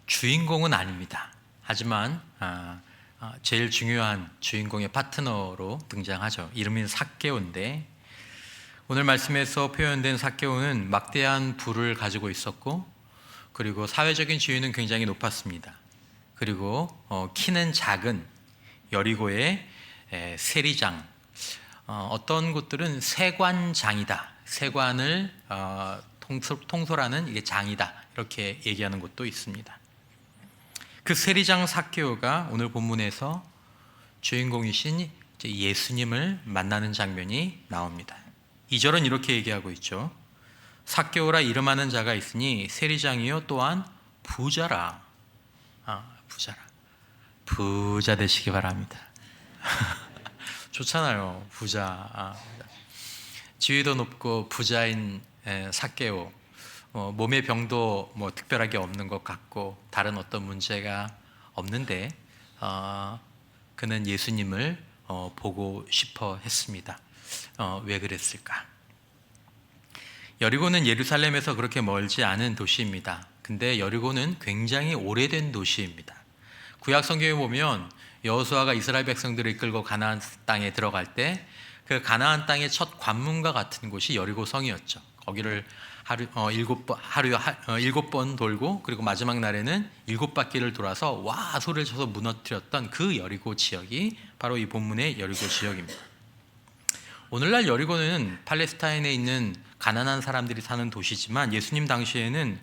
주인공은 아닙니다. 하지만 제일 중요한 주인공의 파트너로 등장하죠. 이름은 삭개오인데, 오늘 말씀에서 표현된 삭개오는 막대한 부를 가지고 있었고, 그리고 사회적인 지위는 굉장히 높았습니다. 그리고 키는 작은 여리고의 세리장, 어떤 곳들은 세관장이다, 세관을 통솔하는 이게 장이다, 이렇게 얘기하는 곳도 있습니다. 그 세리장 삭개오가 오늘 본문에서 주인공이신 예수님을 만나는 장면이 나옵니다. 2절은 이렇게 얘기하고 있죠. 삭개오라 이름하는 자가 있으니 세리장이요 또한 부자라. 부자라. 부자 되시기 바랍니다. 좋잖아요, 부자. 지위도 높고 부자인 삭개오, 몸의 병도 특별하게 없는 것 같고 다른 어떤 문제가 없는데 그는 예수님을 보고 싶어 했습니다. 왜 그랬을까? 여리고는 예루살렘에서 그렇게 멀지 않은 도시입니다. 근데 여리고는 굉장히 오래된 도시입니다. 구약 성경에 보면 여호수아가 이스라엘 백성들을 이끌고 가나안 땅에 들어갈 때 그 가나안 땅의 첫 관문과 같은 곳이 여리고 성이었죠. 거기를 하루에 7번 돌고, 그리고 마지막 날에는 7바퀴를 돌아서 와 소리를 쳐서 무너뜨렸던 그 여리고 지역이 바로 이 본문의 여리고 지역입니다. 오늘날 여리고는 팔레스타인에 있는 가난한 사람들이 사는 도시지만 예수님 당시에는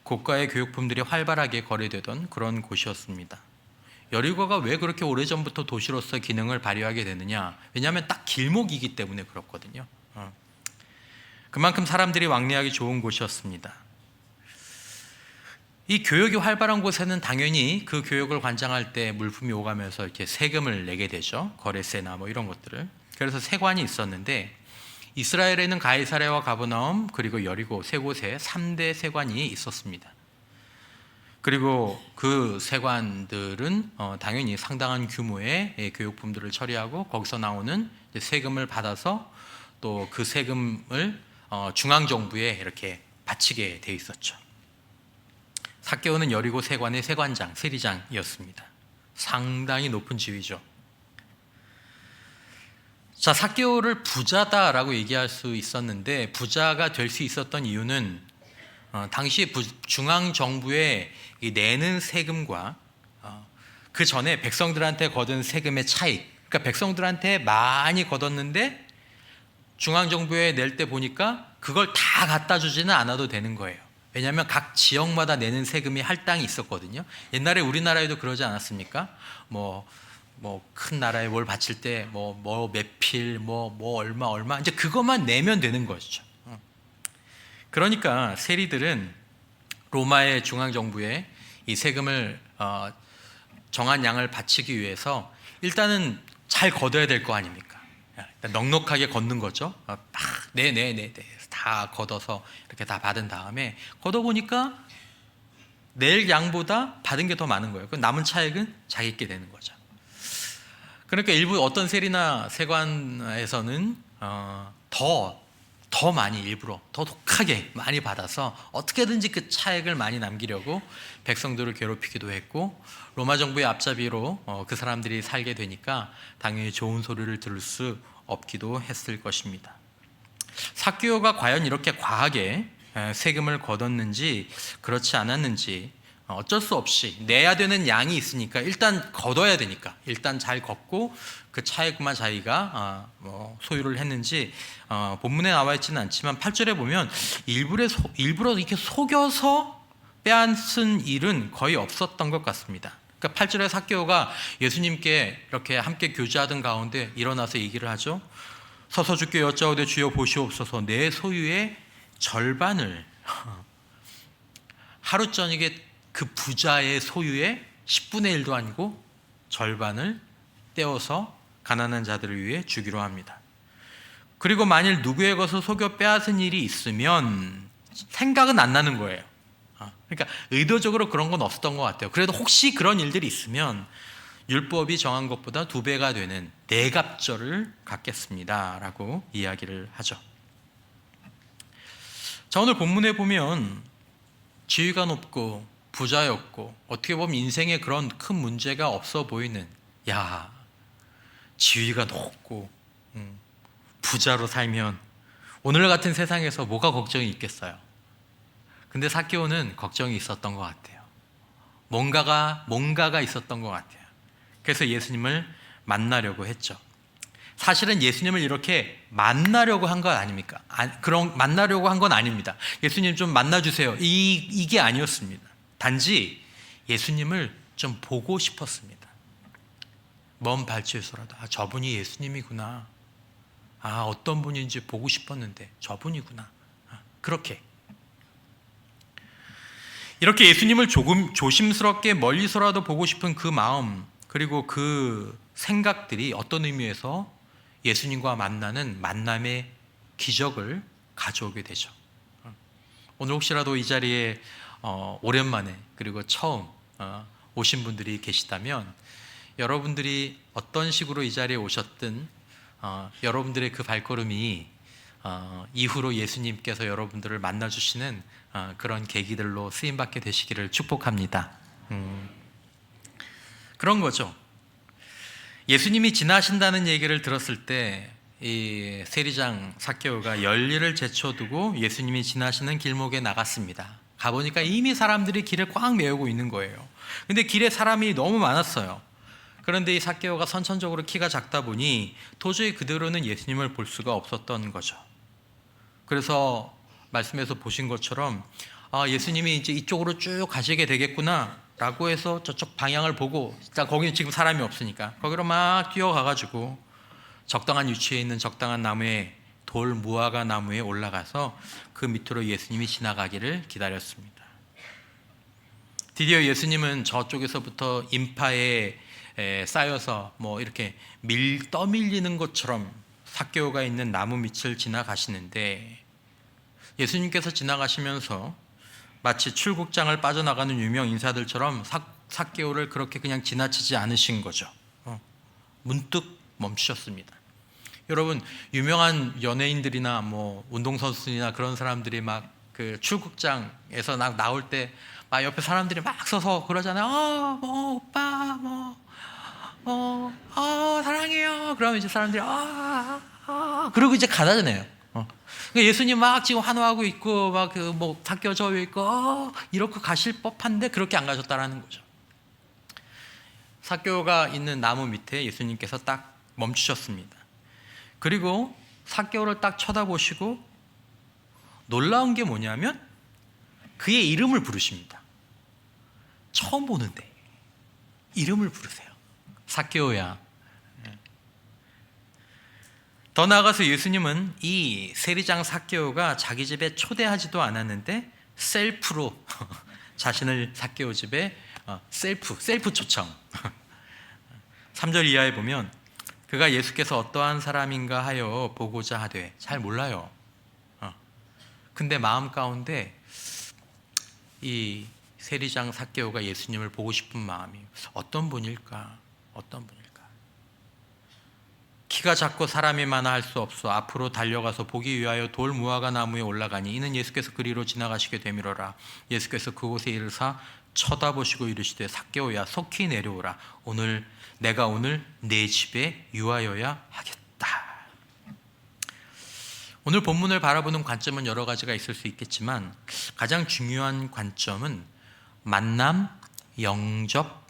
고가의 교육품들이 활발하게 거래되던 그런 곳이었습니다. 여리고가 왜 그렇게 오래전부터 도시로서 기능을 발휘하게 되느냐? 왜냐하면 딱 길목이기 때문에 그렇거든요. 그만큼 사람들이 왕래하기 좋은 곳이었습니다. 이 교역이 활발한 곳에는 당연히 그 교역을 관장할 때 물품이 오가면서 이렇게 세금을 내게 되죠. 거래세나 이런 것들을. 그래서 세관이 있었는데, 이스라엘에는 가이사랴와 가버나움 그리고 여리고 세 곳에 3대 세관이 있었습니다. 그리고 그 세관들은 당연히 상당한 규모의 교육품들을 처리하고 거기서 나오는 세금을 받아서 또 그 세금을 중앙정부에 이렇게 바치게 돼 있었죠. 삭개오는 여리고 세관의 세관장, 세리장이었습니다. 상당히 높은 지위죠. 자, 삭개오를 부자다라고 얘기할 수 있었는데, 부자가 될 수 있었던 이유는 당시 중앙정부에 내는 세금과 그 전에 백성들한테 거둔 세금의 차이, 그러니까 백성들한테 많이 거뒀는데 중앙정부에 낼 때 보니까 그걸 다 갖다 주지는 않아도 되는 거예요. 왜냐하면 각 지역마다 내는 세금이 할당이 있었거든요. 옛날에 우리나라에도 그러지 않았습니까? 큰 나라에 뭘 바칠 때 몇 필, 얼마 이제 그것만 내면 되는 것이죠. 그러니까 세리들은 로마의 중앙정부에 이 세금을 정한 양을 바치기 위해서 일단은 잘 걷어야 될 거 아닙니까? 일단 넉넉하게 걷는 거죠. 네 다 걷어서 이렇게 다 받은 다음에 걷어보니까 낼 양보다 받은 게 더 많은 거예요. 그 남은 차액은 자기께 되는 거죠. 그러니까 일부 어떤 세리나 세관에서는 더 많이, 일부러 더 독하게 많이 받아서 어떻게든지 그 차액을 많이 남기려고 백성들을 괴롭히기도 했고, 로마 정부의 앞잡이로 그 사람들이 살게 되니까 당연히 좋은 소리를 들을 수 없기도 했을 것입니다. 삭개오가 과연 이렇게 과하게 세금을 걷었는지 그렇지 않았는지, 어쩔 수 없이 내야 되는 양이 있으니까 일단 걷어야 되니까 일단 잘 걷고 그 차액만 자기가 소유를 했는지 본문에 나와 있지는 않지만 8절에 보면 일부러 이렇게 속여서 빼앗은 일은 거의 없었던 것 같습니다. 그러니까 8절에 삭개오가 예수님께 이렇게 함께 교제하던 가운데 일어나서 얘기를 하죠. 서서 주께 여짜오되 주여 보시옵소서, 내 소유의 절반을 하루 저녁에 그 부자의 소유의 10분의 1도 아니고 절반을 떼어서 가난한 자들을 위해 주기로 합니다. 그리고 만일 누구의 것을 속여 빼앗은 일이 있으면 생각은 안 나는 거예요. 그러니까 의도적으로 그런 건 없었던 것 같아요. 그래도 혹시 그런 일들이 있으면 율법이 정한 것보다 2배가 되는 내갑절을 갖겠습니다 라고 이야기를 하죠. 자, 오늘 본문에 보면 지위가 높고 부자였고 어떻게 보면 인생에 그런 큰 문제가 없어 보이는, 야, 지위가 높고 부자로 살면 오늘 같은 세상에서 뭐가 걱정이 있겠어요. 근데 삭개오는 걱정이 있었던 것 같아요. 뭔가가 있었던 것 같아요. 그래서 예수님을 만나려고 했죠. 사실은 예수님을 이렇게 만나려고 한 건 아닙니까? 만나려고 한 건 아닙니다. 예수님 좀 만나주세요. 이게 아니었습니다. 단지 예수님을 좀 보고 싶었습니다. 먼 발치에서라도 저분이 예수님이구나. 어떤 분인지 보고 싶었는데 저분이구나. 이렇게 예수님을 조금 조심스럽게 멀리서라도 보고 싶은 그 마음, 그리고 그 생각들이 어떤 의미에서 예수님과 만나는 만남의 기적을 가져오게 되죠. 오늘 혹시라도 이 자리에 오랜만에 그리고 처음 오신 분들이 계시다면, 여러분들이 어떤 식으로 이 자리에 오셨든 여러분들의 그 발걸음이 이후로 예수님께서 여러분들을 만나주시는 그런 계기들로 쓰임받게 되시기를 축복합니다. 그런 거죠. 예수님이 지나신다는 얘기를 들었을 때 이 세리장 삭개오가 열리를 제쳐두고 예수님이 지나시는 길목에 나갔습니다. 가보니까 이미 사람들이 길을 꽉 메우고 있는 거예요. 근데 길에 사람이 너무 많았어요. 그런데 이 삭개오가 선천적으로 키가 작다 보니 도저히 그대로는 예수님을 볼 수가 없었던 거죠. 그래서 말씀에서 보신 것처럼 예수님이 이제 이쪽으로 쭉 가시게 되겠구나 라고 해서 저쪽 방향을 보고, 일단 거기는 지금 사람이 없으니까 거기로 막 뛰어가가지고 적당한 위치에 있는 적당한 나무에, 돌 무화과 나무에 올라가서 그 밑으로 예수님이 지나가기를 기다렸습니다. 드디어 예수님은 저쪽에서부터 인파에 쌓여서 이렇게 떠밀리는 것처럼 삭개오가 있는 나무 밑을 지나가시는데, 예수님께서 지나가시면서 마치 출국장을 빠져나가는 유명 인사들처럼 삭개오를 그렇게 그냥 지나치지 않으신 거죠. 문득 멈추셨습니다. 여러분, 유명한 연예인들이나 운동선수나 그런 사람들이 막 그 출국장에서 나올 때 막 옆에 사람들이 막 서서 그러잖아요. 오빠, 사랑해요. 그러면 이제 사람들이 그러고 이제 가잖아요. 그러니까 예수님 막 지금 환호하고 있고 막 삭개오 저 위에 있고 이렇게 가실 법한데 그렇게 안 가셨다라는 거죠. 삭개오가 있는 나무 밑에 예수님께서 딱 멈추셨습니다. 그리고 삭개오를 딱 쳐다보시고 놀라운 게 뭐냐면 그의 이름을 부르십니다. 처음 보는데 이름을 부르세요. 삭개오야. 더 나아가서 예수님은 이 세리장 삭개오가 자기 집에 초대하지도 않았는데 셀프로 자신을 삭개오 집에 셀프 초청. 3절 이하에 보면 그가 예수께서 어떠한 사람인가 하여 보고자 하되, 잘 몰라요. 근데 마음 가운데 이 세리장 삭개오가 예수님을 보고 싶은 마음이 어떤 분일까? 키가 작고 사람이 많아 할 수 없어 앞으로 달려가서 보기 위하여 돌 무화과 나무에 올라가니 이는 예수께서 그리로 지나가시게 되미로라. 예수께서 그곳에 이르사 쳐다보시고 이르시되 삭개오야 속히 내려오라. 내가 오늘 내 집에 유하여야 하겠다. 오늘 본문을 바라보는 관점은 여러 가지가 있을 수 있겠지만 가장 중요한 관점은 만남, 영접,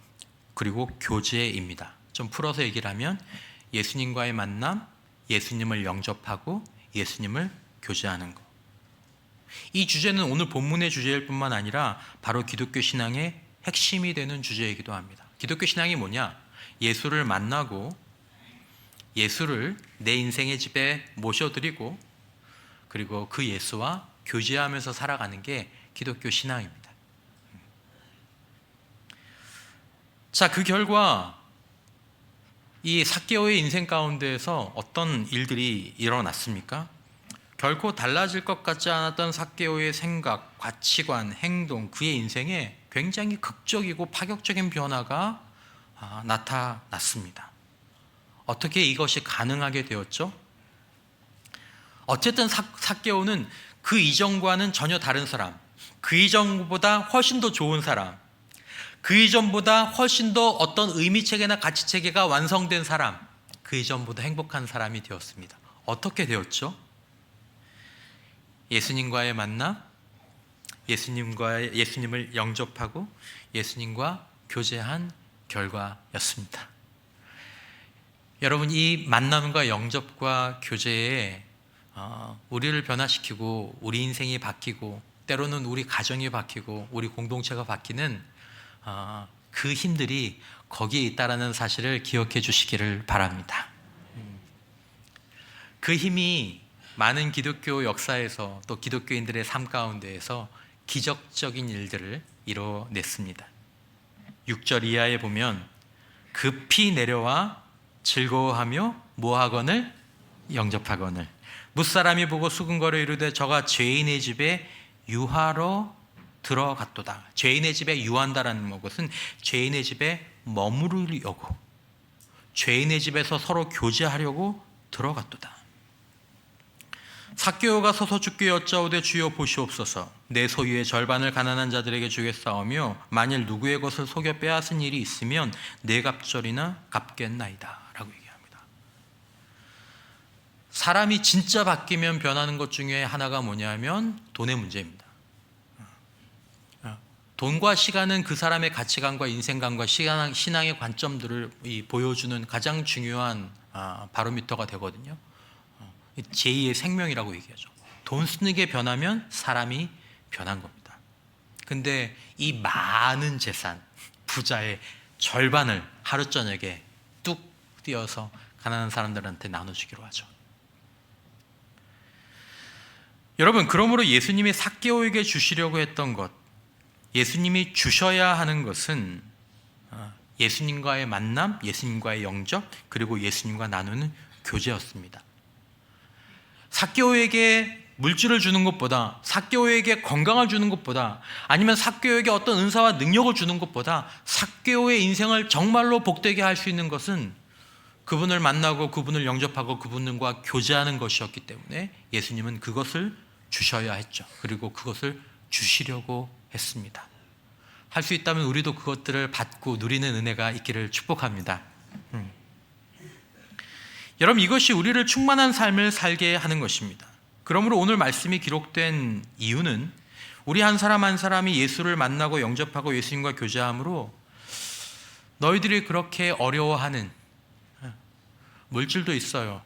그리고 교제입니다. 좀 풀어서 얘기를 하면 예수님과의 만남, 예수님을 영접하고 예수님을 교제하는 것. 이 주제는 오늘 본문의 주제일 뿐만 아니라 바로 기독교 신앙의 핵심이 되는 주제이기도 합니다. 기독교 신앙이 뭐냐? 예수를 만나고 예수를 내 인생의 집에 모셔드리고 그리고 그 예수와 교제하면서 살아가는 게 기독교 신앙입니다. 자, 그 결과 이 삭개오의 인생 가운데에서 어떤 일들이 일어났습니까? 결코 달라질 것 같지 않았던 삭개오의 생각, 가치관, 행동, 그의 인생에 굉장히 극적이고 파격적인 변화가 나타났습니다. 어떻게 이것이 가능하게 되었죠? 어쨌든 삭개오는 그 이전과는 전혀 다른 사람, 그 이전보다 훨씬 더 좋은 사람, 그 이전보다 훨씬 더 어떤 의미체계나 가치체계가 완성된 사람, 그 이전보다 행복한 사람이 되었습니다. 어떻게 되었죠? 예수님과의 만남, 예수님을 영접하고 예수님과 교제한 결과였습니다. 여러분, 이 만남과 영접과 교제에 우리를 변화시키고 우리 인생이 바뀌고 때로는 우리 가정이 바뀌고 우리 공동체가 바뀌는 그 힘들이 거기에 있다라는 사실을 기억해 주시기를 바랍니다. 그 힘이 많은 기독교 역사에서 또 기독교인들의 삶 가운데에서 기적적인 일들을 이뤄냈습니다. 6절 이하에 보면 급히 내려와 즐거워하며 뭐하거늘 영접하거늘 무사람이 보고 수근거려 이르되 저가 죄인의 집에 유하러 들어갔도다. 죄인의 집에 유한다라는 것은 죄인의 집에 머무르려고, 죄인의 집에서 서로 교제하려고 들어갔도다. 삭개오가 서서 주께 여짜오되 주여 보시옵소서, 내 소유의 절반을 가난한 자들에게 주겠사오며 만일 누구의 것을 속여 빼앗은 일이 있으면 네 갑절이나 갚겠나이다 라고 얘기합니다. 사람이 진짜 바뀌면 변하는 것 중에 하나가 뭐냐면 돈의 문제입니다. 돈과 시간은 그 사람의 가치관과 인생관과 신앙의 관점들을 보여주는 가장 중요한 바로미터가 되거든요. 제2의 생명이라고 얘기하죠. 돈 쓰는 게 변하면 사람이 변한 겁니다. 근데 이 많은 재산, 부자의 절반을 하루 저녁에 뚝 띄어서 가난한 사람들한테 나눠주기로 하죠. 여러분, 그러므로 예수님이 삭개오에게 주시려고 했던 것, 예수님이 주셔야 하는 것은 예수님과의 만남, 예수님과의 영접, 그리고 예수님과 나누는 교제였습니다. 삭개오에게 물질을 주는 것보다, 삭개오에게 건강을 주는 것보다, 아니면 삭개오에게 어떤 은사와 능력을 주는 것보다 삭개오의 인생을 정말로 복되게 할 수 있는 것은 그분을 만나고 그분을 영접하고 그분과 교제하는 것이었기 때문에 예수님은 그것을 주셔야 했죠. 그리고 그것을 주시려고 했습니다. 할 수 있다면 우리도 그것들을 받고 누리는 은혜가 있기를 축복합니다. 여러분, 이것이 우리를 충만한 삶을 살게 하는 것입니다. 그러므로 오늘 말씀이 기록된 이유는 우리 한 사람 한 사람이 예수를 만나고 영접하고 예수님과 교제함으로 너희들이 그렇게 어려워하는 물질도 있어요,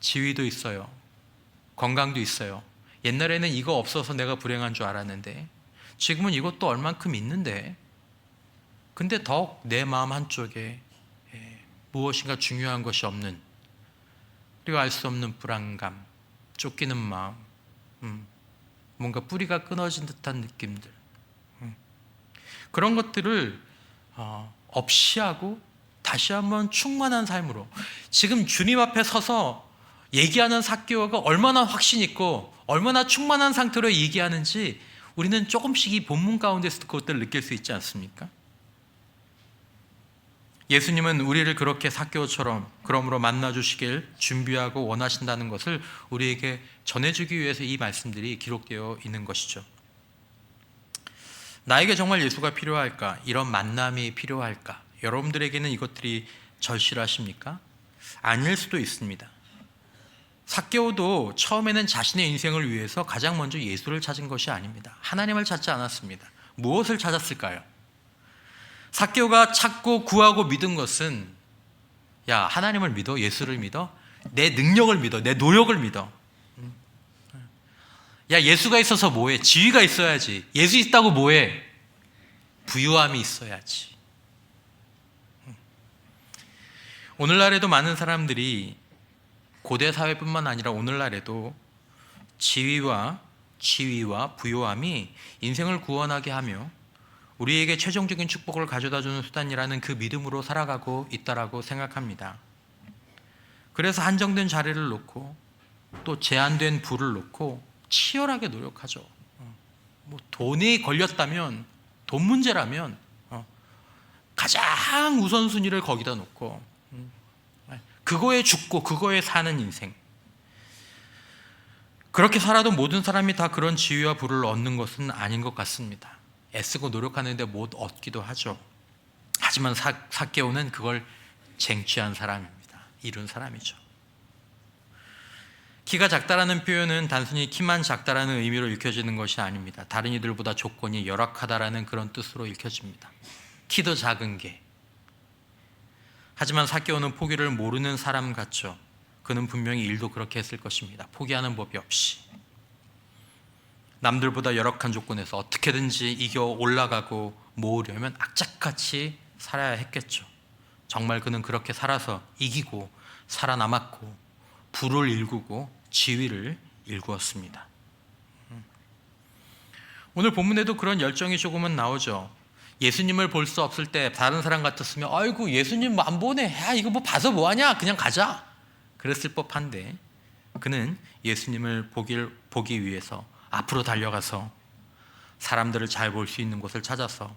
지위도 있어요, 건강도 있어요. 옛날에는 이거 없어서 내가 불행한 줄 알았는데 지금은 이것도 얼만큼 있는데, 근데 더욱 내 마음 한쪽에 무엇인가 중요한 것이 없는, 그리고 알 수 없는 불안감, 쫓기는 마음, 뭔가 뿌리가 끊어진 듯한 느낌들, 그런 것들을 없이 하고 다시 한번 충만한 삶으로, 지금 주님 앞에 서서 얘기하는 삭개오가 얼마나 확신 있고 얼마나 충만한 상태로 얘기하는지 우리는 조금씩 이 본문 가운데서 그것들을 느낄 수 있지 않습니까? 예수님은 우리를 그렇게 삭개오처럼 그러므로 만나주시길 준비하고 원하신다는 것을 우리에게 전해주기 위해서 이 말씀들이 기록되어 있는 것이죠. 나에게 정말 예수가 필요할까? 이런 만남이 필요할까? 여러분들에게는 이것들이 절실하십니까? 아닐 수도 있습니다. 삭개오도 처음에는 자신의 인생을 위해서 가장 먼저 예수를 찾은 것이 아닙니다. 하나님을 찾지 않았습니다. 무엇을 찾았을까요? 삭개오가 찾고 구하고 믿은 것은, 야, 하나님을 믿어? 예수를 믿어? 내 능력을 믿어? 내 노력을 믿어? 야, 예수가 있어서 뭐해? 지위가 있어야지. 예수 있다고 뭐해? 부유함이 있어야지. 오늘날에도 많은 사람들이, 고대 사회뿐만 아니라 오늘날에도 지위와 부요함이 인생을 구원하게 하며 우리에게 최종적인 축복을 가져다주는 수단이라는 그 믿음으로 살아가고 있다라고 생각합니다. 그래서 한정된 자리를 놓고 또 제한된 부를 놓고 치열하게 노력하죠. 돈이 걸렸다면, 돈 문제라면 가장 우선순위를 거기다 놓고 그거에 죽고 그거에 사는 인생. 그렇게 살아도 모든 사람이 다 그런 지위와 부를 얻는 것은 아닌 것 같습니다. 애쓰고 노력하는데 못 얻기도 하죠. 하지만 삭개오는 그걸 쟁취한 사람입니다. 이룬 사람이죠. 키가 작다라는 표현은 단순히 키만 작다라는 의미로 읽혀지는 것이 아닙니다. 다른 이들보다 조건이 열악하다라는 그런 뜻으로 읽혀집니다. 키도 작은 게. 하지만 삭개오는 포기를 모르는 사람 같죠. 그는 분명히 일도 그렇게 했을 것입니다. 포기하는 법이 없이. 남들보다 열악한 조건에서 어떻게든지 이겨 올라가고 모으려면 악착같이 살아야 했겠죠. 정말 그는 그렇게 살아서 이기고 살아남았고 부를 일구고 지위를 일구었습니다. 오늘 본문에도 그런 열정이 조금은 나오죠. 예수님을 볼 수 없을 때 다른 사람 같았으면 아이고 예수님 안 보네, 야 이거 뭐 봐서 뭐하냐, 그냥 가자, 그랬을 법한데 그는 예수님을 보기 위해서 앞으로 달려가서 사람들을 잘 볼 수 있는 곳을 찾아서,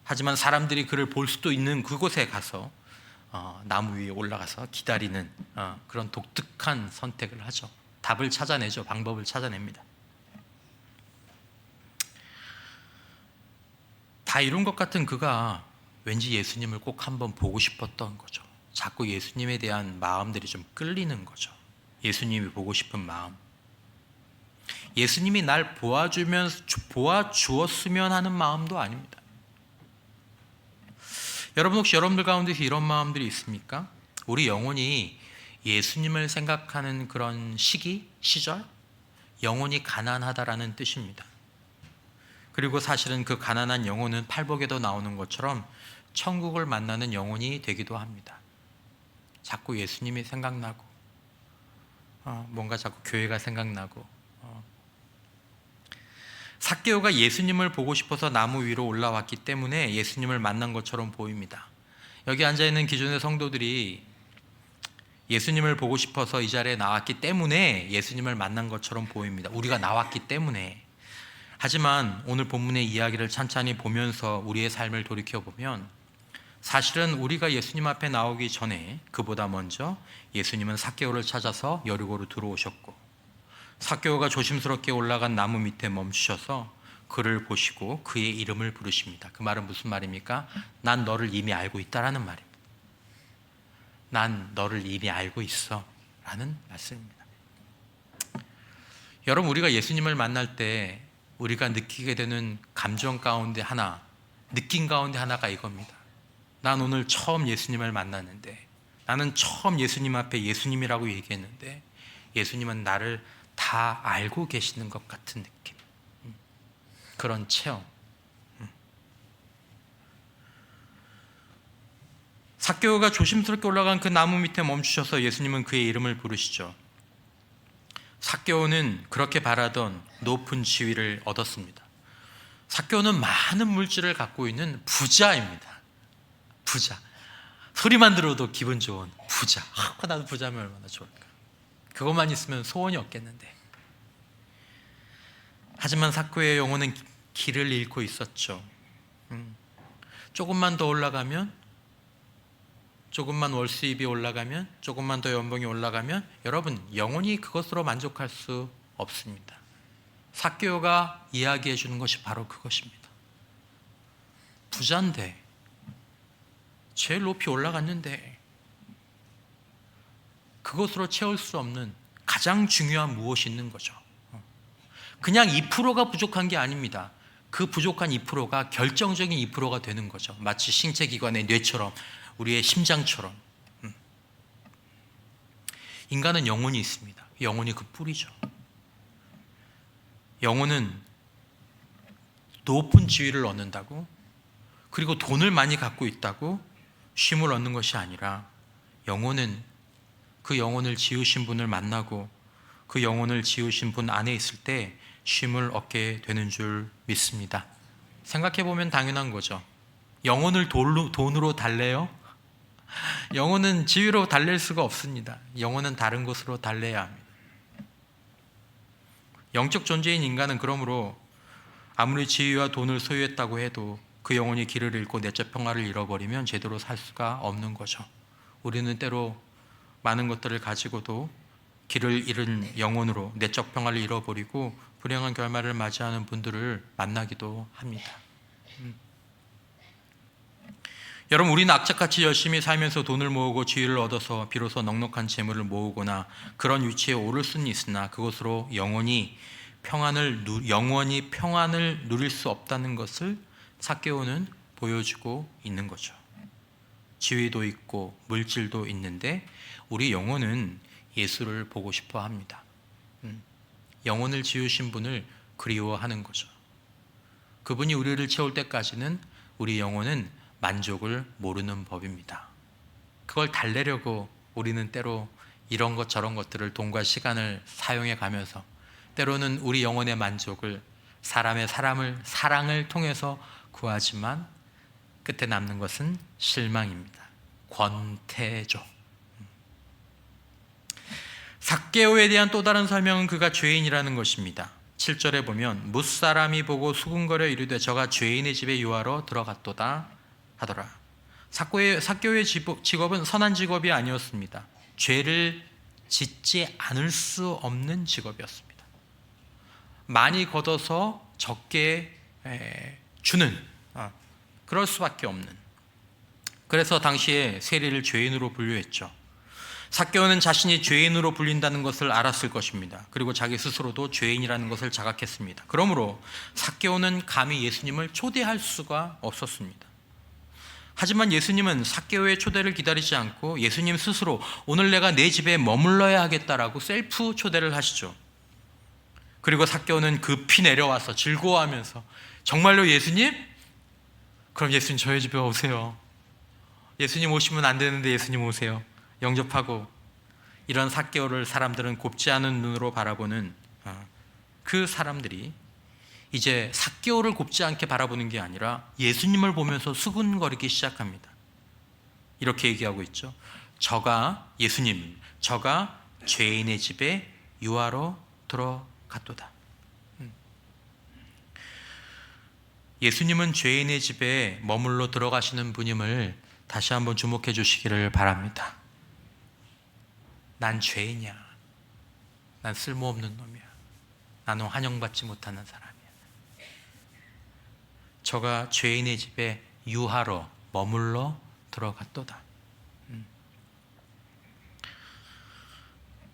하지만 사람들이 그를 볼 수도 있는 그곳에 가서 나무 위에 올라가서 기다리는 그런 독특한 선택을 하죠. 답을 찾아내죠. 방법을 찾아냅니다. 다 이룬 것 같은 그가 왠지 예수님을 꼭 한번 보고 싶었던 거죠. 자꾸 예수님에 대한 마음들이 좀 끌리는 거죠. 예수님이 보고 싶은 마음. 예수님이 날 보아주었으면 하는 마음도 아닙니다. 여러분 혹시 여러분들 가운데서 이런 마음들이 있습니까? 우리 영혼이 예수님을 생각하는 그런 시절, 영혼이 가난하다라는 뜻입니다. 그리고 사실은 그 가난한 영혼은 팔복에도 나오는 것처럼 천국을 만나는 영혼이 되기도 합니다. 자꾸 예수님이 생각나고 뭔가 자꾸 교회가 생각나고. 삭개오가 예수님을 보고 싶어서 나무 위로 올라왔기 때문에 예수님을 만난 것처럼 보입니다. 여기 앉아있는 기존의 성도들이 예수님을 보고 싶어서 이 자리에 나왔기 때문에 예수님을 만난 것처럼 보입니다. 우리가 나왔기 때문에. 하지만 오늘 본문의 이야기를 찬찬히 보면서 우리의 삶을 돌이켜보면 사실은 우리가 예수님 앞에 나오기 전에 그보다 먼저 예수님은 삭개오를 찾아서 여리고로 들어오셨고, 삭개오가 조심스럽게 올라간 나무 밑에 멈추셔서 그를 보시고 그의 이름을 부르십니다. 그 말은 무슨 말입니까? 난 너를 이미 알고 있다라는 말입니다. 난 너를 이미 알고 있어 라는 말씀입니다. 여러분, 우리가 예수님을 만날 때 우리가 느끼게 되는 감정 가운데 하나, 느낌 가운데 하나가 이겁니다. 난 오늘 처음 예수님을 만났는데, 나는 처음 예수님 앞에 예수님이라고 얘기했는데 예수님은 나를 다 알고 계시는 것 같은 느낌, 그런 체험. 삭개오가 조심스럽게 올라간 그 나무 밑에 멈추셔서 예수님은 그의 이름을 부르시죠. 삭개오는 그렇게 바라던 높은 지위를 얻었습니다. 삭개오는 많은 물질을 갖고 있는 부자입니다. 부자. 소리만 들어도 기분 좋은 부자. 나도 부자면 얼마나 좋을까. 그것만 있으면 소원이 없겠는데. 하지만 삭개오의 영혼은 길을 잃고 있었죠. 조금만 더 올라가면, 조금만 월수입이 올라가면, 조금만 더 연봉이 올라가면 여러분 영원히 그것으로 만족할 수 없습니다. 삭개오가 이야기해 주는 것이 바로 그것입니다. 부자인데, 제일 높이 올라갔는데 그것으로 채울 수 없는 가장 중요한 무엇이 있는 거죠. 그냥 2%가 부족한 게 아닙니다. 그 부족한 2%가 결정적인 2%가 되는 거죠. 마치 신체기관의 뇌처럼, 우리의 심장처럼. 인간은 영혼이 있습니다. 영혼이 그 뿌리죠. 영혼은 높은 지위를 얻는다고, 그리고 돈을 많이 갖고 있다고 쉼을 얻는 것이 아니라, 영혼은 그 영혼을 지으신 분을 만나고 그 영혼을 지으신 분 안에 있을 때 쉼을 얻게 되는 줄 믿습니다. 생각해보면 당연한 거죠. 영혼을 돈으로 달래요? 영혼은 지위로 달랠 수가 없습니다. 영혼은 다른 것으로 달래야 합니다. 영적 존재인 인간은 그러므로 아무리 지위와 돈을 소유했다고 해도 그 영혼이 길을 잃고 내적 평화를 잃어버리면 제대로 살 수가 없는 거죠. 우리는 때로 많은 것들을 가지고도 길을 잃은 영혼으로 내적 평화를 잃어버리고 불행한 결말을 맞이하는 분들을 만나기도 합니다. 여러분, 우리는 악착같이 열심히 살면서 돈을 모으고 지위를 얻어서 비로소 넉넉한 재물을 모으거나 그런 위치에 오를 수는 있으나 그것으로 영원히 평안을 누릴 수 없다는 것을 삭개오는 보여주고 있는 거죠. 지위도 있고 물질도 있는데 우리 영혼은 예수를 보고 싶어 합니다. 영혼을 지으신 분을 그리워하는 거죠. 그분이 우리를 채울 때까지는 우리 영혼은 만족을 모르는 법입니다. 그걸 달래려고 우리는 때로 이런 것 저런 것들을 돈과 시간을 사용해 가면서 때로는 우리 영혼의 만족을 사랑을 통해서 구하지만 끝에 남는 것은 실망입니다. 권태죠. 삭개오에 대한 또 다른 설명은 그가 죄인이라는 것입니다. 7절에 보면 무사람이 보고 수군거려 이르되 저가 죄인의 집에 유하러 들어갔도다 하더라. 삭개오의 직업은 선한 직업이 아니었습니다. 죄를 짓지 않을 수 없는 직업이었습니다. 많이 걷어서 적게 주는, 그럴 수밖에 없는. 그래서 당시에 세리를 죄인으로 분류했죠. 삭개오는 자신이 죄인으로 불린다는 것을 알았을 것입니다. 그리고 자기 스스로도 죄인이라는 것을 자각했습니다. 그러므로 삭개오는 감히 예수님을 초대할 수가 없었습니다. 하지만 예수님은 삭개오의 초대를 기다리지 않고 예수님 스스로 오늘 내가 내 집에 머물러야 하겠다라고 셀프 초대를 하시죠. 그리고 삭개오는 급히 내려와서 즐거워하면서 정말로 예수님? 그럼 예수님 저희 집에 오세요. 예수님 오시면 안 되는데 예수님 오세요. 영접하고. 이런 삭개오를 사람들은 곱지 않은 눈으로 바라보는 그 사람들이 이제 삭개오를 곱지 않게 바라보는 게 아니라 예수님을 보면서 수군거리기 시작합니다. 이렇게 얘기하고 있죠. 예수님, 저가 죄인의 집에 유하러 들어갔도다. 예수님은 죄인의 집에 머물러 들어가시는 분임을 다시 한번 주목해 주시기를 바랍니다. 난 죄인이야. 난 쓸모없는 놈이야. 나는 환영받지 못하는 사람이야. 저가 죄인의 집에 유하러 머물러 들어갔도다.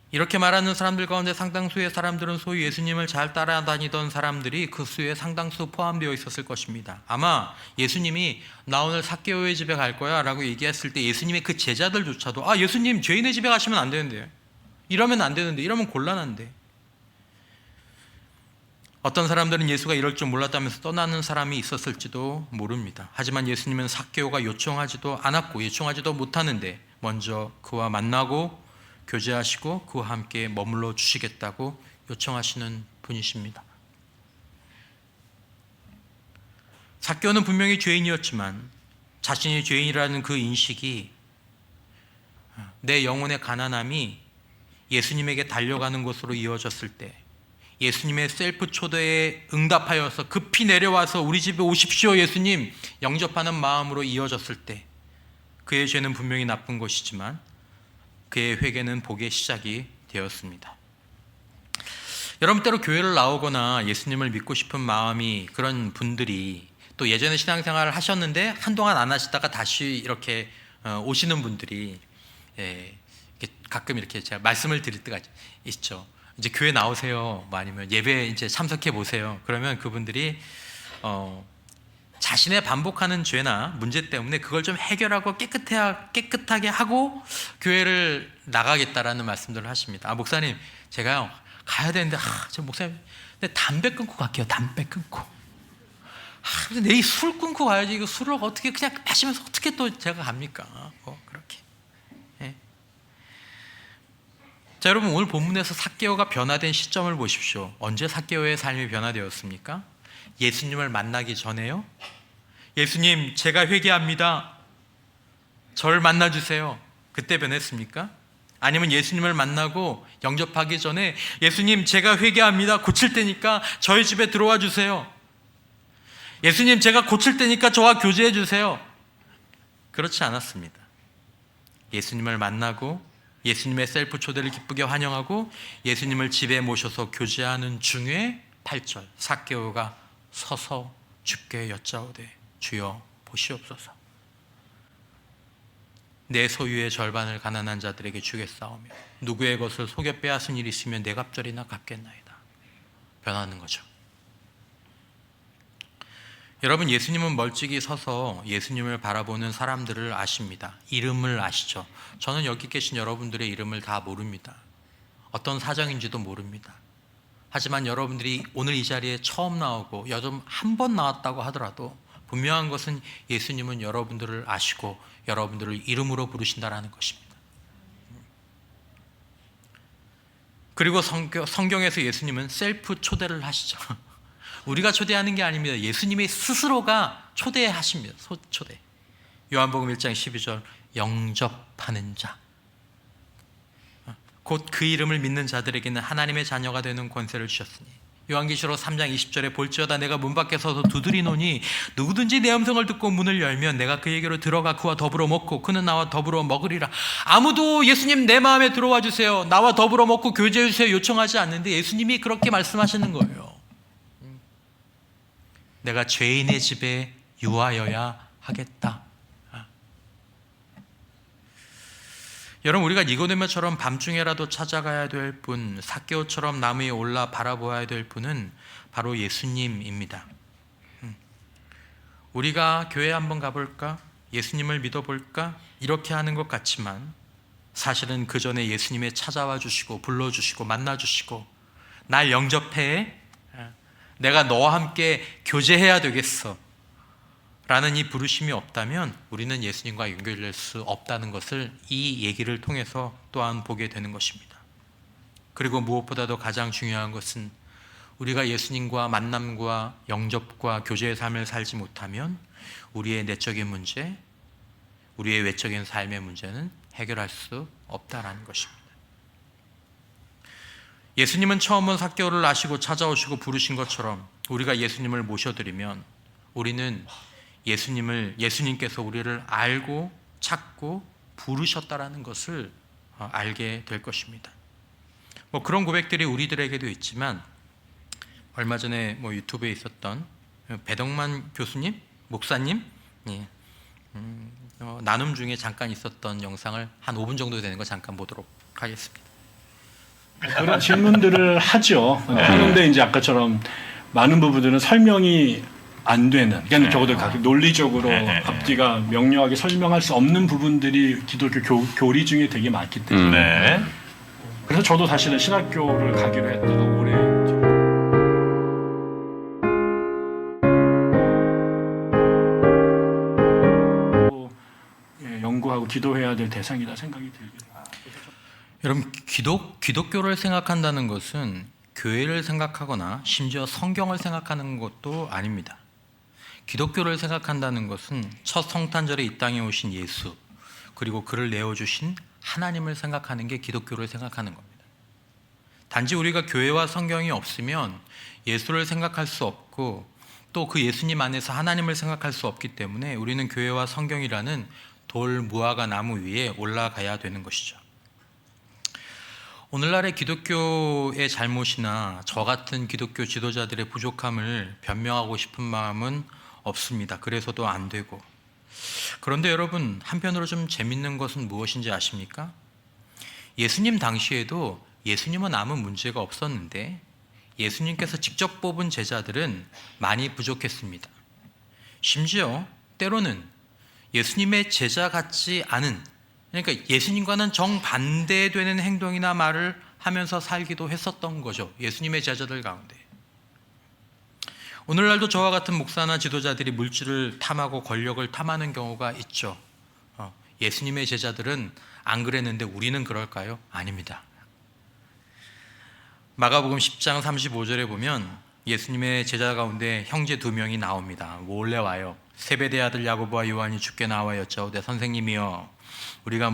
이렇게 말하는 사람들 가운데 상당수의 사람들은 소위 예수님을 잘 따라다니던 사람들이 그 수에 상당수 포함되어 있었을 것입니다. 아마 예수님이 나 오늘 삭개오의 집에 갈 거야 라고 얘기했을 때 예수님의 그 제자들조차도 예수님 죄인의 집에 가시면 안 되는데, 이러면 안 되는데, 이러면 곤란한데. 어떤 사람들은 예수가 이럴 줄 몰랐다면서 떠나는 사람이 있었을지도 모릅니다. 하지만 예수님은 삭개오가 요청하지도 않았고 요청하지도 못하는데 먼저 그와 만나고 교제하시고 그와 함께 머물러 주시겠다고 요청하시는 분이십니다. 삭개오는 분명히 죄인이었지만 자신이 죄인이라는 그 인식이 내 영혼의 가난함이 예수님에게 달려가는 것으로 이어졌을 때, 예수님의 셀프 초대에 응답하여서 급히 내려와서 우리 집에 오십시오 예수님 영접하는 마음으로 이어졌을 때 그의 죄는 분명히 나쁜 것이지만 그의 회개는 복의 시작이 되었습니다. 여러분, 때로 교회를 나오거나 예수님을 믿고 싶은 마음이 그런 분들이, 또 예전에 신앙생활을 하셨는데 한동안 안 하시다가 다시 이렇게 오시는 분들이 가끔 이렇게 제가 말씀을 드릴 때가 있죠. 이제 교회 나오세요, 뭐 아니면 예배 이제 참석해 보세요. 그러면 그분들이 자신의 반복하는 죄나 문제 때문에 그걸 좀 해결하고 깨끗하게 하고 교회를 나가겠다라는 말씀들을 하십니다. 목사님, 제가요 가야 되는데 저 목사님 근데 담배 끊고 갈게요. 담배 끊고. 내일 술 끊고 가야지. 이거 술을 어떻게 그냥 마시면서 어떻게 또 제가 갑니까? 그렇게. 자, 여러분, 오늘 본문에서 삭개오가 변화된 시점을 보십시오. 언제 삭개오의 삶이 변화되었습니까? 예수님을 만나기 전에요. 예수님, 제가 회개합니다. 저를 만나주세요. 그때 변했습니까? 아니면 예수님을 만나고 영접하기 전에 예수님, 제가 회개합니다. 고칠 테니까 저희 집에 들어와 주세요. 예수님, 제가 고칠 테니까 저와 교제해 주세요. 그렇지 않았습니다. 예수님을 만나고 예수님의 셀프 초대를 기쁘게 환영하고 예수님을 집에 모셔서 교제하는 중에 8절, 삭개오가 서서 주께 여짜오되 주여 보시옵소서. 내 소유의 절반을 가난한 자들에게 주겠사오며 누구의 것을 속여 빼앗은 일이 있으면 네 갑절이나 갚겠나이다. 변하는 거죠. 여러분, 예수님은 멀찍이 서서 예수님을 바라보는 사람들을 아십니다. 이름을 아시죠? 저는 여기 계신 여러분들의 이름을 다 모릅니다. 어떤 사정인지도 모릅니다. 하지만 여러분들이 오늘 이 자리에 처음 나오고 요즘 한 번 나왔다고 하더라도 분명한 것은 예수님은 여러분들을 아시고 여러분들을 이름으로 부르신다라는 것입니다. 그리고 성경에서 예수님은 셀프 초대를 하시죠. 우리가 초대하는 게 아닙니다. 예수님이 스스로가 초대하십니다. 초대. 요한복음 1장 12절, 영접하는 자. 곧 그 이름을 믿는 자들에게는 하나님의 자녀가 되는 권세를 주셨으니. 요한계시록 3장 20절에 볼지어다 내가 문 밖에 서서 두드리노니 누구든지 내 음성을 듣고 문을 열면 내가 그에게로 들어가 그와 더불어 먹고 그는 나와 더불어 먹으리라. 아무도 예수님 내 마음에 들어와 주세요, 나와 더불어 먹고 교제해 주세요 요청하지 않는데 예수님이 그렇게 말씀하시는 거예요. 내가 죄인의 집에 유하여야 하겠다. 여러분, 우리가 니고데모처럼 밤중에라도 찾아가야 될 분, 삭개오처럼 나무 위에 올라 바라보아야 될 분은 바로 예수님입니다. 우리가 교회 한번 가볼까? 예수님을 믿어볼까? 이렇게 하는 것 같지만 사실은 그 전에 예수님의 찾아와 주시고 불러주시고 만나주시고 날 영접해, 내가 너와 함께 교제해야 되겠어 라는 이 부르심이 없다면 우리는 예수님과 연결될 수 없다는 것을 이 얘기를 통해서 또한 보게 되는 것입니다. 그리고 무엇보다도 가장 중요한 것은 우리가 예수님과 만남과 영접과 교제의 삶을 살지 못하면 우리의 내적인 문제, 우리의 외적인 삶의 문제는 해결할 수 없다라는 것입니다. 예수님은 처음 온 삭개오를 아시고 찾아오시고 부르신 것처럼 우리가 예수님을 모셔드리면 우리는 예수님께서 우리를 알고 찾고 부르셨다라는 것을 알게 될 것입니다. 그런 고백들이 우리들에게도 있지만 얼마 전에 유튜브에 있었던 배덕만 교수님, 목사님 나눔 중에 잠깐 있었던 영상을 한 5분 정도 되는 거 잠깐 보도록 하겠습니다. 그런 질문들을 하죠. 하는데 이제 아까처럼 많은 부분들은 설명이 안 되는, 그러니까 적어도 논리적으로 앞뒤가 명료하게 설명할 수 없는 부분들이 기독교 교리 중에 되게 많기 때문에 그래서 저도 사실은 신학교를 가기로 했다가 올해 연구하고 기도해야 될 대상이다 생각이 들기도. 여러분, 기독교를 생각한다는 것은 교회를 생각하거나 심지어 성경을 생각하는 것도 아닙니다. 기독교를 생각한다는 것은 첫 성탄절에 이 땅에 오신 예수, 그리고 그를 내어주신 하나님을 생각하는 게 기독교를 생각하는 겁니다. 단지 우리가 교회와 성경이 없으면 예수를 생각할 수 없고 또 그 예수님 안에서 하나님을 생각할 수 없기 때문에 우리는 교회와 성경이라는 돌 무화과 나무 위에 올라가야 되는 것이죠. 오늘날의 기독교의 잘못이나 저 같은 기독교 지도자들의 부족함을 변명하고 싶은 마음은 없습니다. 그래서도 안 되고. 그런데 여러분, 한편으로 좀 재밌는 것은 무엇인지 아십니까? 예수님 당시에도 예수님은 아무 문제가 없었는데 예수님께서 직접 뽑은 제자들은 많이 부족했습니다. 심지어 때로는 예수님의 제자 같지 않은, 그러니까 예수님과는 정반대되는 행동이나 말을 하면서 살기도 했었던 거죠. 예수님의 제자들 가운데. 오늘날도 저와 같은 목사나 지도자들이 물질을 탐하고 권력을 탐하는 경우가 있죠. 예수님의 제자들은 안 그랬는데 우리는 그럴까요? 아닙니다. 마가복음 10장 35절에 보면 예수님의 제자 가운데 형제 2명이 나옵니다. 몰래 와요. 세베대 아들 야고보와 요한이 주께 나와 여짜오되 선생님이여 우리가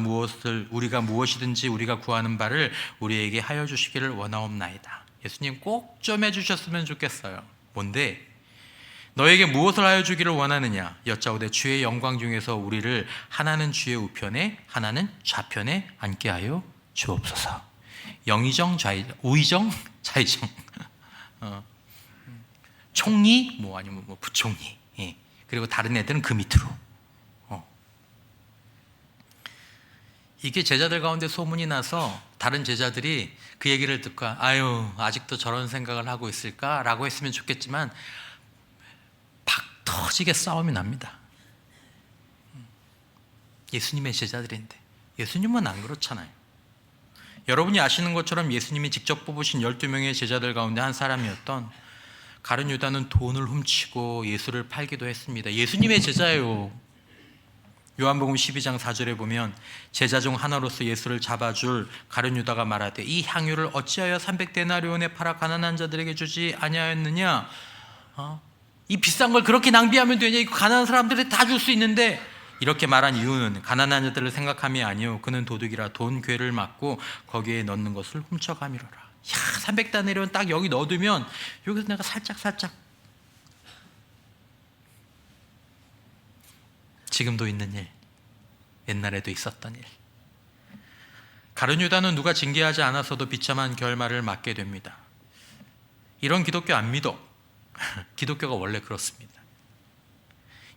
무엇이든지 우리가 구하는 바를 우리에게 하여 주시기를 원하옵나이다. 예수님 꼭 좀 해주셨으면 좋겠어요. 뭔데? 너에게 무엇을 하여 주기를 원하느냐? 여짜오되 주의 영광 중에서 우리를 하나는 주의 우편에 하나는 좌편에 앉게 하여 주옵소서. 영의정, 좌의정, 우의정, 좌의정, 총리, 아니면 부총리, 예. 그리고 다른 애들은 그 밑으로. 이게 제자들 가운데 소문이 나서 다른 제자들이 그 얘기를 듣고 아유, 아직도 저런 생각을 하고 있을까라고 했으면 좋겠지만 박 터지게 싸움이 납니다. 예수님의 제자들인데 예수님은 안 그렇잖아요. 여러분이 아시는 것처럼 예수님이 직접 뽑으신 12명의 제자들 가운데 한 사람이었던 가룟 유다는 돈을 훔치고 예수를 팔기도 했습니다. 예수님의 제자예요. 요한복음 12장 4절에 보면 제자 중 하나로서 예수를 잡아줄 가룟 유다가 말하되 이 향유를 어찌하여 300데나리온에 팔아 가난한 자들에게 주지 아니하였느냐. 이 비싼 걸 그렇게 낭비하면 되냐. 이거 가난한 사람들이 다 줄 수 있는데. 이렇게 말한 이유는 가난한 자들을 생각함이 아니요 그는 도둑이라 돈 궤를 막고 거기에 넣는 것을 훔쳐가미로라. 300데나리온 딱 여기 넣어두면 여기서 내가 살짝 지금도 있는 일, 옛날에도 있었던 일. 가룟 유다는 누가 징계하지 않아서도 비참한 결말을 맞게 됩니다. 이런 기독교 안 믿어. 기독교가 원래 그렇습니다.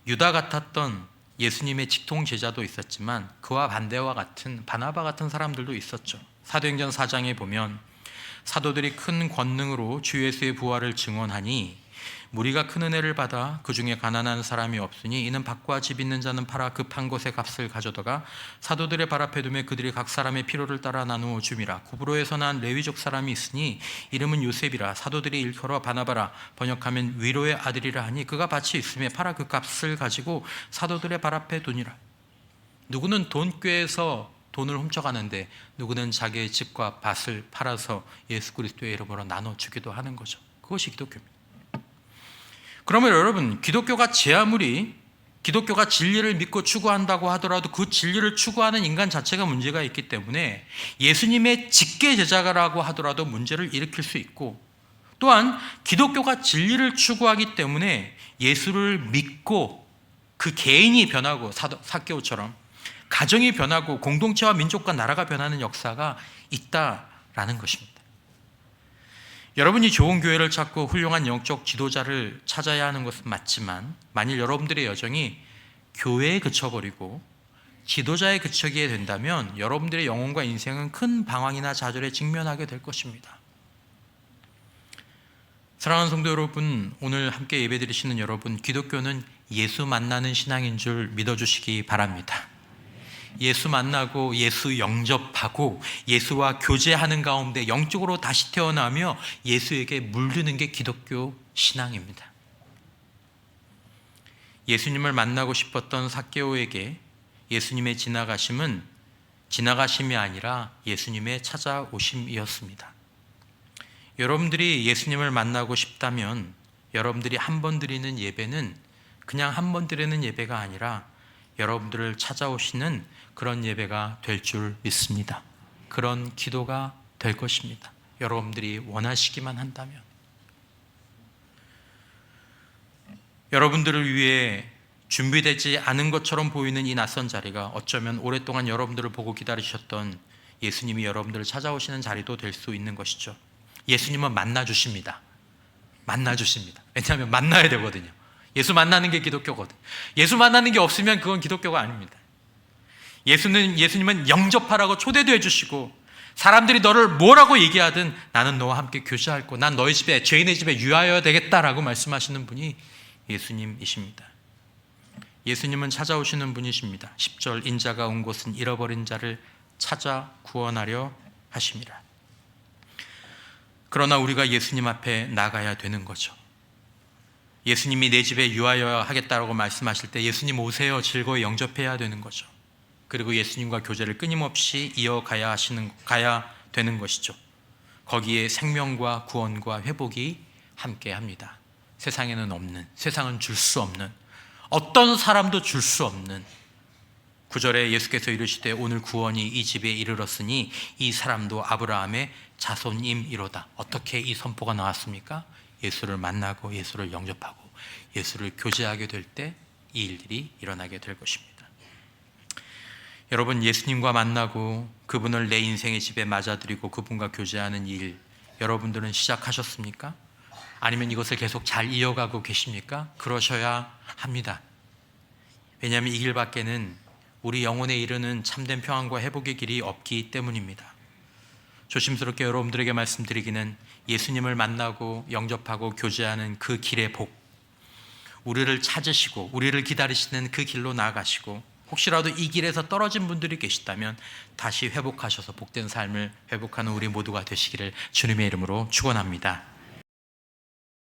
유다 같았던 예수님의 직통 제자도 있었지만 그와 반대와 같은 바나바 같은 사람들도 있었죠. 사도행전 4장에 보면 사도들이 큰 권능으로 주 예수의 부활을 증언하니 무리가 큰 은혜를 받아 그 중에 가난한 사람이 없으니 이는 밭과 집 있는 자는 팔아 급한 곳의 값을 가져다가 사도들의 발 앞에 두매 그들이 각 사람의 필요를 따라 나누어 줌이라. 구브로에서 난 레위족 사람이 있으니 이름은 요셉이라. 사도들이 일컬어 바나바라 번역하면 위로의 아들이라 하니 그가 밭이 있음에 팔아 그 값을 가지고 사도들의 발 앞에 두니라. 누구는 돈꾀에서 돈을 훔쳐가는데 누구는 자기의 집과 밭을 팔아서 예수 그리스도의 이름으로 나눠주기도 하는 거죠. 그것이 기독교입니다. 그러면 여러분, 기독교가 제 아무리 기독교가 진리를 믿고 추구한다고 하더라도 그 진리를 추구하는 인간 자체가 문제가 있기 때문에 예수님의 직계 제자라고 하더라도 문제를 일으킬 수 있고, 또한 기독교가 진리를 추구하기 때문에 예수를 믿고 그 개인이 변하고 삭개오처럼 가정이 변하고 공동체와 민족과 나라가 변하는 역사가 있다라는 것입니다. 여러분이 좋은 교회를 찾고 훌륭한 영적 지도자를 찾아야 하는 것은 맞지만 만일 여러분들의 여정이 교회에 그쳐버리고 지도자에 그치게 된다면 여러분들의 영혼과 인생은 큰 방황이나 좌절에 직면하게 될 것입니다. 사랑하는 성도 여러분, 오늘 함께 예배드리시는 여러분, 기독교는 예수 만나는 신앙인 줄 믿어주시기 바랍니다. 예수 만나고 예수 영접하고 예수와 교제하는 가운데 영적으로 다시 태어나며 예수에게 물드는 게 기독교 신앙입니다. 예수님을 만나고 싶었던 삭개오에게 예수님의 지나가심은 지나가심이 아니라 예수님의 찾아오심이었습니다. 여러분들이 예수님을 만나고 싶다면 여러분들이 한 번 드리는 예배는 그냥 한 번 드리는 예배가 아니라 여러분들을 찾아오시는 그런 예배가 될 줄 믿습니다. 그런 기도가 될 것입니다. 여러분들이 원하시기만 한다면. 여러분들을 위해 준비되지 않은 것처럼 보이는 이 낯선 자리가 어쩌면 오랫동안 여러분들을 보고 기다리셨던 예수님이 여러분들을 찾아오시는 자리도 될 수 있는 것이죠. 예수님은 만나주십니다. 만나주십니다. 왜냐하면 만나야 되거든요. 예수 만나는 게 기독교거든요. 예수 만나는 게 없으면 그건 기독교가 아닙니다. 예수님은 영접하라고 초대도 해주시고 사람들이 너를 뭐라고 얘기하든 나는 너와 함께 교제할 난 너희 집에 죄인의 집에 유하여야 되겠다라고 말씀하시는 분이 예수님이십니다. 예수님은 찾아오시는 분이십니다. 10절 인자가 온 곳은 잃어버린 자를 찾아 구원하려 하심이라. 그러나 우리가 예수님 앞에 나가야 되는 거죠. 예수님이 내 집에 유하여 하겠다라고 말씀하실 때 예수님 오세요 즐거이 영접해야 되는 거죠. 그리고 예수님과 교제를 끊임없이 이어가야 되는 것이죠. 거기에 생명과 구원과 회복이 함께합니다. 세상에는 없는, 세상은 줄 수 없는, 어떤 사람도 줄 수 없는 9절에 예수께서 이르시되 오늘 구원이 이 집에 이르렀으니 이 사람도 아브라함의 자손임이로다. 어떻게 이 선포가 나왔습니까? 예수를 만나고 예수를 영접하고 예수를 교제하게 될 때 이 일들이 일어나게 될 것입니다. 여러분, 예수님과 만나고 그분을 내 인생의 집에 맞아들이고 그분과 교제하는 일 여러분들은 시작하셨습니까? 아니면 이것을 계속 잘 이어가고 계십니까? 그러셔야 합니다. 왜냐하면 이 길밖에는 우리 영혼에 이르는 참된 평안과 회복의 길이 없기 때문입니다. 조심스럽게 여러분들에게 말씀드리기는 예수님을 만나고 영접하고 교제하는 그 길의 복, 우리를 찾으시고 우리를 기다리시는 그 길로 나아가시고, 혹시라도 이 길에서 떨어진 분들이 계시다면 다시 회복하셔서 복된 삶을 회복하는 우리 모두가 되시기를 주님의 이름으로 축원합니다.